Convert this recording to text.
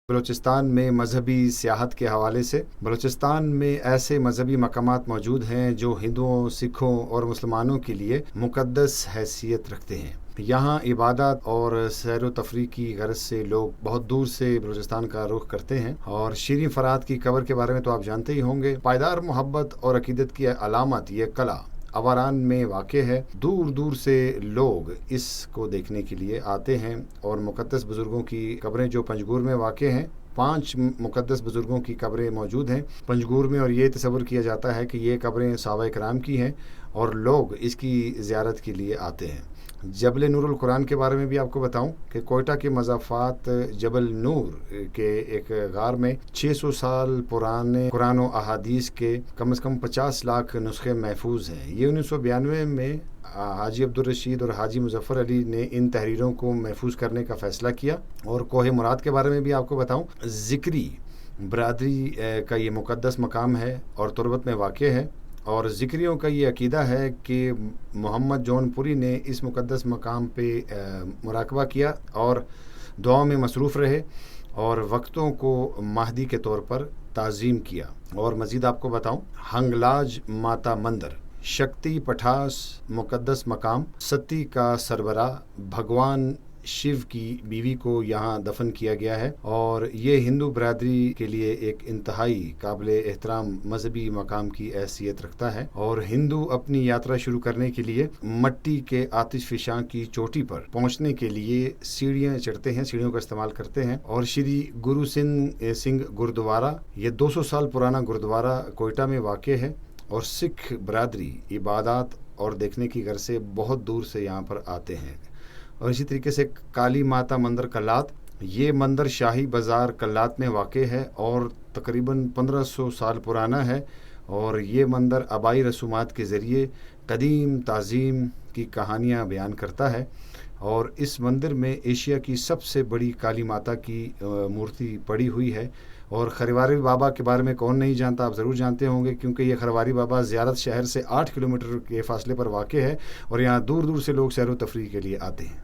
بلوچستان میں مذہبی سیاحت کے حوالے سے بلوچستان میں ایسے مذہبی مقامات موجود ہیں جو ہندوؤں، سکھوں اور مسلمانوں کے لیے مقدس حیثیت رکھتے ہیں۔ یہاں عبادات اور سیر و تفریح کی غرض سے لوگ بہت دور سے بلوچستان کا رخ کرتے ہیں، اور شیریں فرات کی قبر کے بارے میں تو آپ جانتے ہی ہوں گے۔ پائیدار محبت اور عقیدت کی علامت یہ قلعہ اواران میں واقع ہے۔ دور دور سے لوگ اس کو دیکھنے کے لیے آتے ہیں، اور مقدس بزرگوں کی قبریں جو پنجگور میں واقع ہیں، 5 مقدس بزرگوں کی قبریں موجود ہیں پنجگور میں، اور یہ تصور کیا جاتا ہے کہ یہ قبریں صحابہ کرام کی ہیں اور لوگ اس کی زیارت کے لیے آتے ہیں۔ جبل نور القرآن کے بارے میں بھی آپ کو بتاؤں کہ کوئٹہ کے مضافات جبل نور کے ایک غار میں 600 سال پرانے قرآن و احادیث کے کم از کم 50 لاکھ نسخے محفوظ ہیں۔ یہ 1992 میں حاجی عبدالرشید اور حاجی مظفر علی نے ان تحریروں کو محفوظ کرنے کا فیصلہ کیا۔ اور کوہ مراد کے بارے میں بھی آپ کو بتاؤں، ذکری برادری کا یہ مقدس مقام ہے اور تربت میں واقع ہے، اور ذکریوں کا یہ عقیدہ ہے کہ محمد جون پوری نے اس مقدس مقام پہ مراقبہ کیا اور دعاؤں میں مصروف رہے اور وقتوں کو مہدی کے طور پر تعظیم کیا۔ اور مزید آپ کو بتاؤں، ہنگلاج ماتا مندر، شکتی پٹھاس مقدس مقام، ستی کا سربراہ بھگوان شیو کی بیوی کو یہاں دفن کیا گیا ہے، اور یہ ہندو برادری کے لیے ایک انتہائی قابل احترام مذہبی مقام کی حیثیت رکھتا ہے۔ اور ہندو اپنی یاترا شروع کرنے کے لیے مٹی کے آتش فشاں کی چوٹی پر پہنچنے کے لیے سیڑھیاں چڑھتے ہیں، سیڑھیوں کا استعمال کرتے ہیں۔ اور شری گرو سنگھ گردوارہ، یہ 200 سال پرانا گردوارہ کوئٹہ میں واقع ہے، اور سکھ برادری عبادات اور دیکھنے کی غرض سے بہت دور سے یہاں پر آتے ہیں۔ اور اسی طریقے سے کالی ماتا مندر کلات، یہ مندر شاہی بازار کلات میں واقع ہے اور تقریباً 1500 سال پرانا ہے، اور یہ مندر آبائی رسومات کے ذریعے قدیم تعظیم کی کہانیاں بیان کرتا ہے۔ اور اس مندر میں ایشیا کی سب سے بڑی کالی ماتا کی مورتی پڑی ہوئی ہے۔ اور خرواری بابا کے بارے میں کون نہیں جانتا، آپ ضرور جانتے ہوں گے، کیونکہ یہ خرواری بابا زیارت شہر سے 8 کلومیٹر کے فاصلے پر واقع ہے، اور یہاں دور دور سے لوگ سیر و تفریح کے لیے آتے ہیں۔